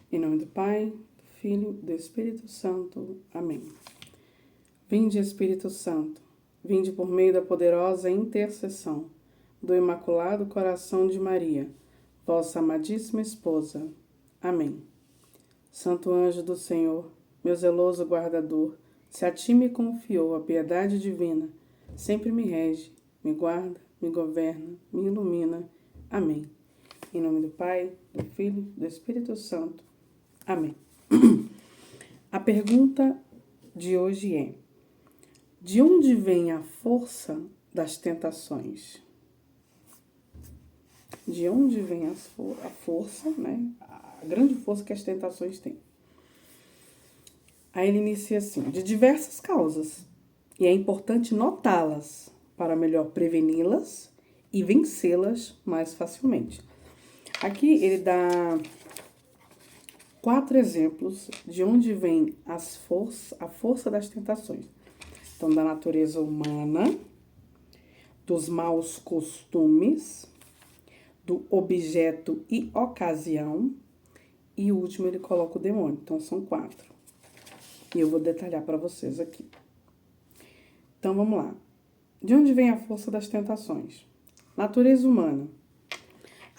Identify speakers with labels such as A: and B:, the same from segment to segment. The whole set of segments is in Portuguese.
A: Em nome do Pai, do Filho e do Espírito Santo. Amém. Vinde, Espírito Santo, vinde por meio da poderosa intercessão do Imaculado Coração de Maria, vossa amadíssima esposa. Amém. Santo anjo do Senhor, meu zeloso guardador, se a ti me confiou a piedade divina, sempre me rege, me guarda, me governa, me ilumina. Amém. Em nome do Pai, do Filho e do Espírito Santo. Amém. A pergunta de hoje é: de onde vem a força das tentações? De onde vem a força, né? A grande força que as tentações têm. Aí ele inicia assim: de diversas causas, e é importante notá-las para melhor preveni-las e vencê-las mais facilmente. Aqui ele dá 4 exemplos de onde vem a força das tentações. Então, da natureza humana, dos maus costumes, do objeto e ocasião, e o último ele coloca o demônio. Então, são 4. E eu vou detalhar para vocês aqui. Então, vamos lá. De onde vem a força das tentações? Natureza humana.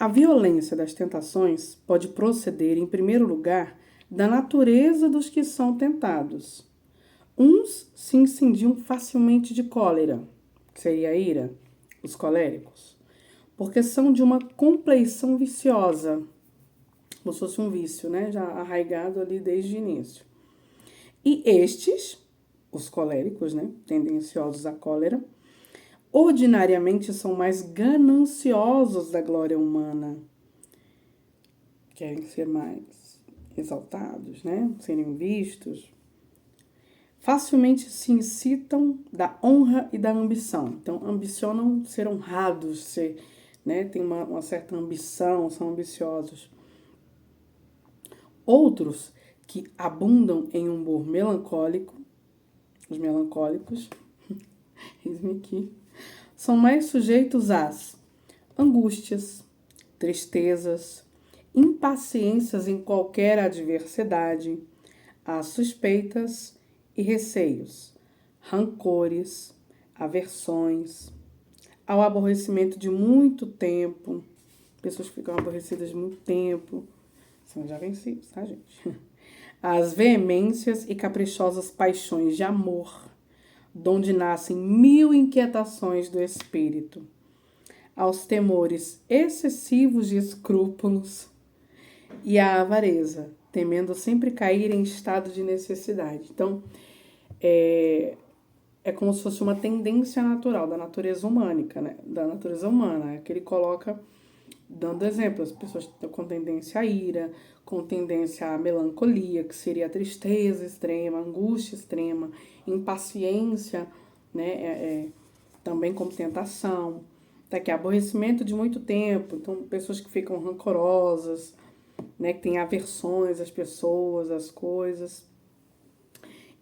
A: A violência das tentações pode proceder, em primeiro lugar, da natureza dos que são tentados. Uns se incendiam facilmente de cólera, que seria a ira, os coléricos, porque são de uma compleição viciosa, como se fosse um vício, né? Já arraigado ali desde o início. E estes, os coléricos, né? Tendenciosos à cólera, ordinariamente são mais gananciosos da glória humana. Querem ser mais exaltados, né? Serem vistos. Facilmente se incitam da honra e da ambição. Então, ambicionam ser honrados, ser, né? Tem uma certa ambição, são ambiciosos. Outros que abundam em humor melancólico, os melancólicos, eis-me aqui, são mais sujeitos às angústias, tristezas, impaciências em qualquer adversidade, às suspeitas e receios, rancores, aversões, ao aborrecimento de muito tempo, pessoas que ficam aborrecidas de muito tempo, são já vencidos, tá, gente? Às veemências e caprichosas paixões de amor, donde nascem 1000 inquietações do espírito, aos temores excessivos de escrúpulos e à avareza, temendo sempre cair em estado de necessidade. Então, é como se fosse uma tendência natural da natureza humana, né? Da natureza humana, que ele coloca, dando exemplos, pessoas com tendência à ira, com tendência à melancolia, que seria a tristeza extrema, a angústia extrema, impaciência, né? Também como tentação, que é aborrecimento de muito tempo, então pessoas que ficam rancorosas, né? Que têm aversões às pessoas, às coisas.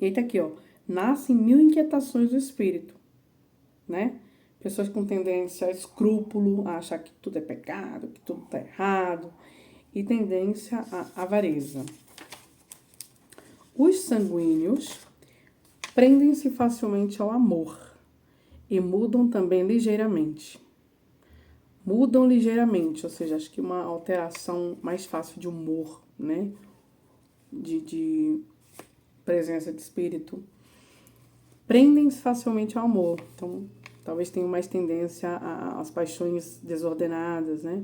A: E aí tá aqui, ó, nascem 1000 inquietações do espírito, né? Pessoas com tendência a escrúpulo, a achar que tudo é pecado, que tudo tá errado, e tendência à avareza. Os sanguíneos prendem-se facilmente ao amor e mudam também ligeiramente. Mudam ligeiramente, ou seja, acho que uma alteração mais fácil de humor, né? De presença de espírito. Prendem-se facilmente ao amor, então talvez tenham mais tendência às paixões desordenadas, né?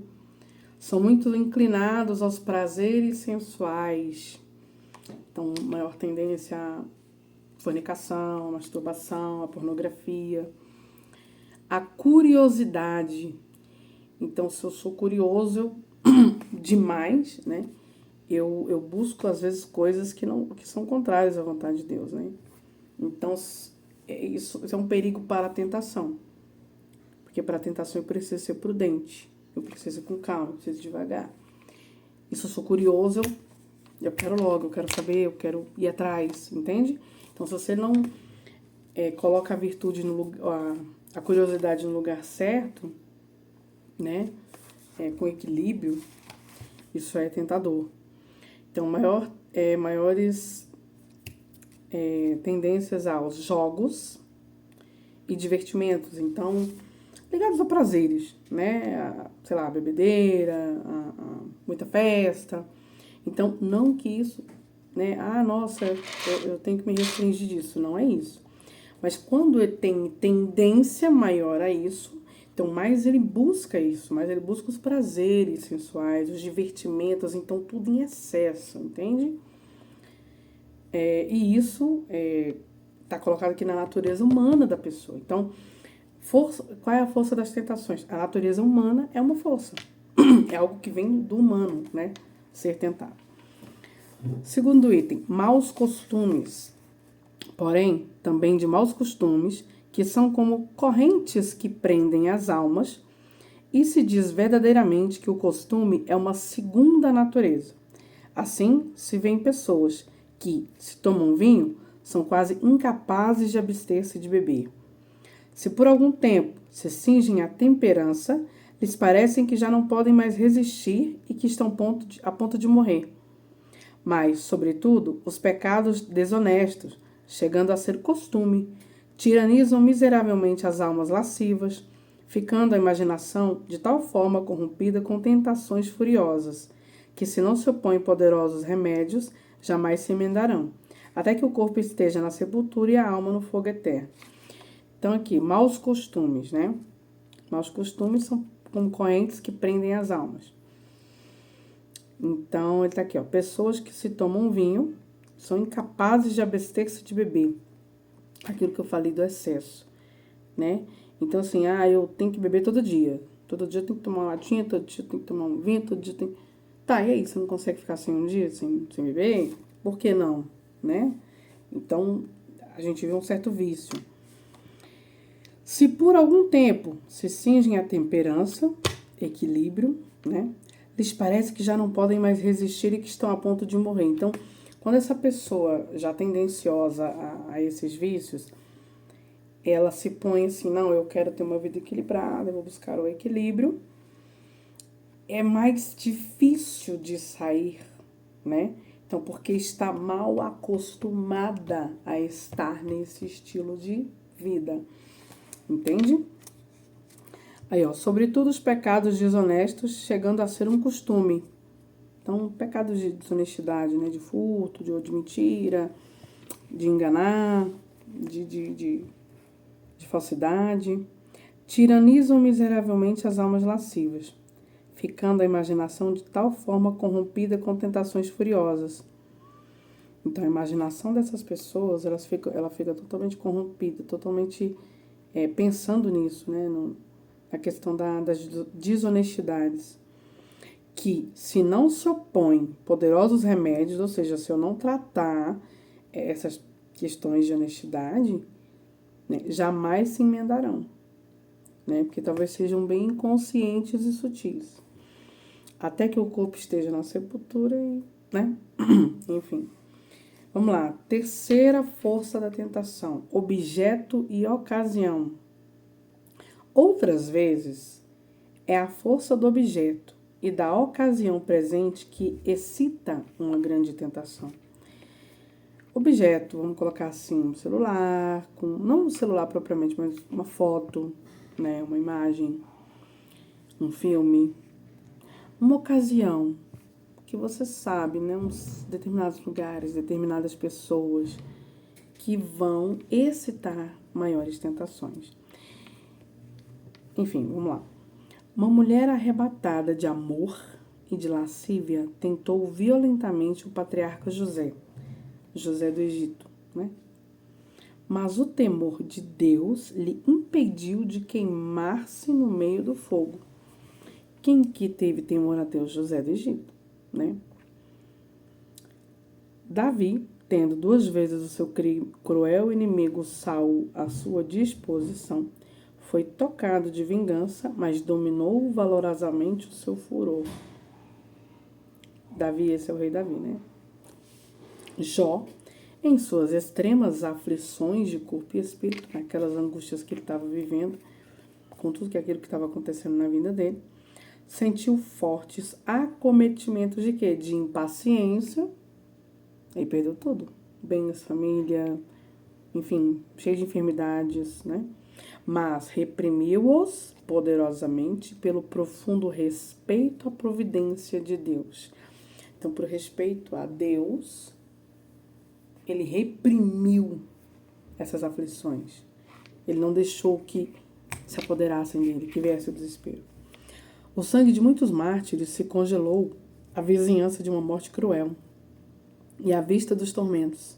A: São muito inclinados aos prazeres sensuais. Então, maior tendência à fornicação, à masturbação, à pornografia. A curiosidade. Então, se eu sou curioso demais, né? Eu busco, às vezes, coisas que são contrárias à vontade de Deus, né? Então, isso é um perigo para a tentação. Porque para a tentação eu preciso ser prudente. Eu preciso ir com calma, eu preciso ir devagar. E se eu sou curioso, eu quero logo, eu quero saber, eu quero ir atrás, entende? Então, se você não coloca a virtude no lugar, a curiosidade no lugar certo, né? Com equilíbrio, isso é tentador. Então, maiores tendências aos jogos e divertimentos. Então, ligados a prazeres, né? Sei lá, bebedeira, muita festa. Então, não que isso, né? Nossa, eu tenho que me restringir disso. Não é isso. Mas quando ele tem tendência maior a isso, então mais ele busca isso, mais ele busca os prazeres sensuais, os divertimentos, então tudo em excesso, entende? E isso está colocado aqui na natureza humana da pessoa. Então, qual é a força das tentações? A natureza humana é uma força. É algo que vem do humano, né? Ser tentado. Segundo item, maus costumes. Porém, também de maus costumes, que são como correntes que prendem as almas, e se diz verdadeiramente que o costume é uma segunda natureza. Assim, se vêem pessoas que, se tomam vinho, são quase incapazes de abster-se de beber. Se por algum tempo se cingem à temperança, lhes parecem que já não podem mais resistir e que estão a ponto de morrer. Mas, sobretudo, os pecados desonestos, chegando a ser costume, tiranizam miseravelmente as almas lascivas, ficando a imaginação de tal forma corrompida com tentações furiosas, que se não se opõem poderosos remédios, jamais se emendarão, até que o corpo esteja na sepultura e a alma no fogo eterno. Então aqui, maus costumes, né? Maus costumes são como correntes que prendem as almas. Então, ele tá aqui, ó. Pessoas que se tomam vinho são incapazes de abster-se de beber. Aquilo que eu falei do excesso, né? Então, assim, eu tenho que beber todo dia. Todo dia eu tenho que tomar uma latinha, todo dia eu tenho que tomar um vinho, todo dia eu tenho... Tá, e aí? Você não consegue ficar sem um dia, sem beber? Por que não, né? Então, a gente vê um certo vício. Se por algum tempo se cingem à temperança, equilíbrio, né? Lhes parece que já não podem mais resistir e que estão a ponto de morrer. Então, quando essa pessoa já tendenciosa a esses vícios, ela se põe assim, não, eu quero ter uma vida equilibrada, eu vou buscar o equilíbrio. É mais difícil de sair, né? Então, porque está mal acostumada a estar nesse estilo de vida. Entende? Aí, ó, sobretudo os pecados desonestos, chegando a ser um costume. Então, pecados de desonestidade, né? De furto, de mentira, de enganar, de falsidade. Tiranizam miseravelmente as almas lascivas, ficando a imaginação de tal forma corrompida com tentações furiosas. Então, a imaginação dessas pessoas, ela fica totalmente corrompida, totalmente pensando nisso, né? Na questão das desonestidades. Que, se não se opõem poderosos remédios, ou seja, se eu não tratar essas questões de honestidade, né, jamais se emendarão, né? Porque talvez sejam bem inconscientes e sutis. Até que o corpo esteja na sepultura e, né? Enfim. Vamos lá. Terceira força da tentação. Objeto e ocasião. Outras vezes, é a força do objeto e da ocasião presente que excita uma grande tentação. Objeto, vamos colocar assim, um celular, não um celular propriamente, mas uma foto, né, uma imagem, um filme. Uma ocasião que você sabe, né, uns determinados lugares, determinadas pessoas que vão excitar maiores tentações. Enfim, vamos lá. Uma mulher arrebatada de amor e de lascívia tentou violentamente o patriarca José do Egito, né? Mas o temor de Deus lhe impediu de queimar-se no meio do fogo. Quem que teve temor a Deus? José do Egito, né? Davi, tendo 2 vezes o seu cruel inimigo Saul à sua disposição, foi tocado de vingança, mas dominou valorosamente o seu furor. Davi, esse é o rei Davi, né? Jó, em suas extremas aflições de corpo e espírito, aquelas angústias que ele estava vivendo, com tudo aquilo que estava acontecendo na vida dele, sentiu fortes acometimentos de quê? De impaciência. Aí perdeu tudo. Bens, família, enfim, cheio de enfermidades, né? Mas reprimiu-os poderosamente pelo profundo respeito à providência de Deus. Então, por respeito a Deus, ele reprimiu essas aflições. Ele não deixou que se apoderassem dele, que viesse o desespero. O sangue de muitos mártires se congelou à vizinhança de uma morte cruel e à vista dos tormentos.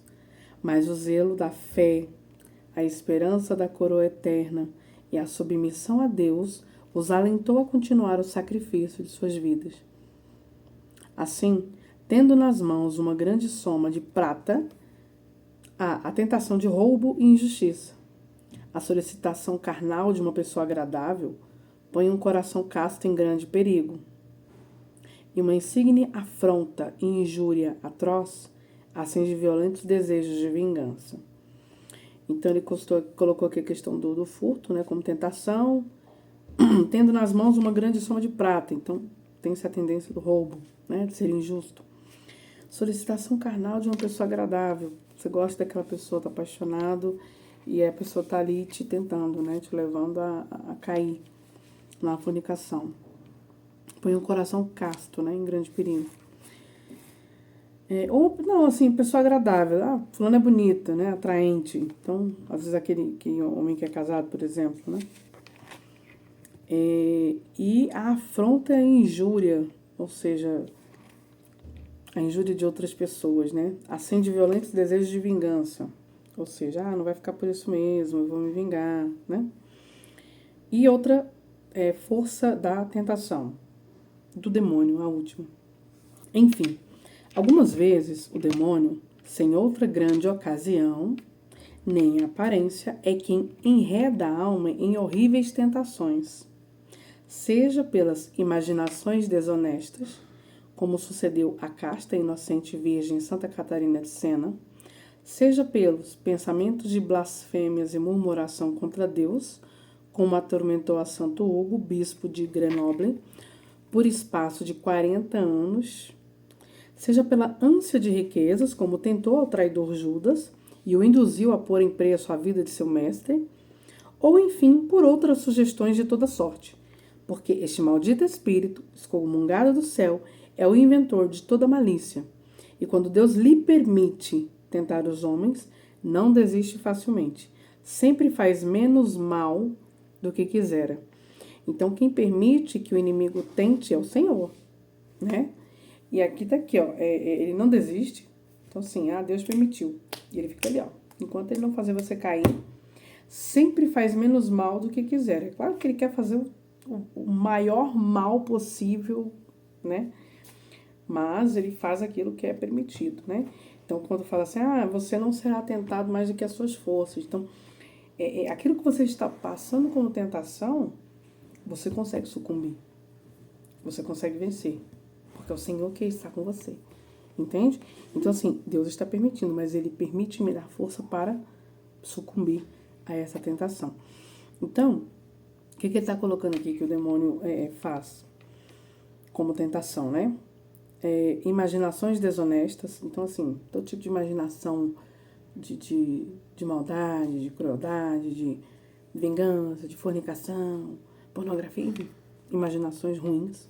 A: Mas o zelo da fé, a esperança da coroa eterna e a submissão a Deus os alentou a continuar o sacrifício de suas vidas. Assim, tendo nas mãos uma grande soma de prata, há a tentação de roubo e injustiça. A solicitação carnal de uma pessoa agradável põe um coração casto em grande perigo. E uma insigne afronta e injúria atroz acende violentos desejos de vingança. Então ele colocou aqui a questão do furto, né, como tentação, tendo nas mãos uma grande soma de prata. Então tem-se a tendência do roubo, né, de ser injusto. Solicitação carnal de uma pessoa agradável. Você gosta daquela pessoa, tá apaixonado, e a pessoa tá ali te tentando, né, te levando a cair na fornicação. Põe um coração casto, né, em grande perigo. Ou, não, assim, pessoa agradável. Ah, fulano é bonita, né, atraente. Então, às vezes aquele homem que é casado, por exemplo, né. E a afronta é a injúria, ou seja, a injúria de outras pessoas, né. Acende violentos desejos de vingança. Ou seja, não vai ficar por isso mesmo, eu vou me vingar, né. E outra força da tentação, do demônio, a última. Enfim, algumas vezes o demônio, sem outra grande ocasião, nem aparência, é quem enreda a alma em horríveis tentações, seja pelas imaginações desonestas, como sucedeu à casta e inocente virgem Santa Catarina de Sena, seja pelos pensamentos de blasfêmias e murmuração contra Deus, como atormentou a Santo Hugo, bispo de Grenoble, por espaço de 40 anos, seja pela ânsia de riquezas, como tentou ao traidor Judas e o induziu a pôr em preço a vida de seu mestre, ou enfim, por outras sugestões de toda sorte, porque este maldito espírito, excomungado do céu, é o inventor de toda malícia, e quando Deus lhe permite tentar os homens, não desiste facilmente, sempre faz menos mal do que quisera. Então, quem permite que o inimigo tente é o Senhor, né? E aqui tá aqui, ó, ele não desiste. Então, assim, Deus permitiu. E ele fica ali, ó. Enquanto ele não fazer você cair, sempre faz menos mal do que quiser. É claro que ele quer fazer o maior mal possível, né? Mas ele faz aquilo que é permitido, né? Então, quando fala assim, você não será tentado mais do que as suas forças. Então, aquilo que você está passando como tentação, você consegue sucumbir. Você consegue vencer. Porque é o Senhor que está com você. Entende? Então, assim, Deus está permitindo, mas Ele permite me dar força para sucumbir a essa tentação. Então, o que Ele está colocando aqui que o demônio faz como tentação, né? Imaginações desonestas. Então, assim, todo tipo de imaginação de maldade, de crueldade, de vingança, de fornicação, pornografia, enfim, imaginações ruins.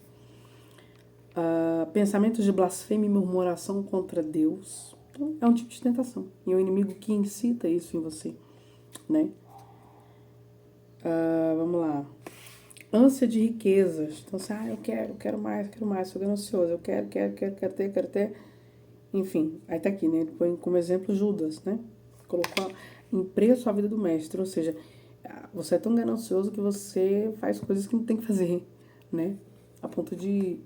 A: Pensamentos de blasfêmia e murmuração contra Deus. Então, é um tipo de tentação. E é o inimigo que incita isso em você, né? Vamos lá. Ânsia de riquezas. Então, assim, eu quero mais, sou ganancioso, eu quero ter. Enfim, aí tá aqui, né? Ele põe como exemplo Judas, né? Colocou em preço a vida do mestre, ou seja, você é tão ganancioso que você faz coisas que não tem que fazer, né? A ponto de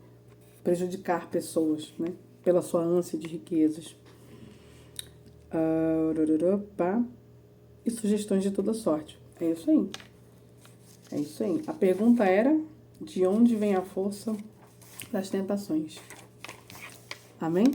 A: prejudicar pessoas, né? Pela sua ânsia de riquezas. E sugestões de toda sorte. É isso aí. É isso aí. A pergunta era, de onde vem a força das tentações? Amém?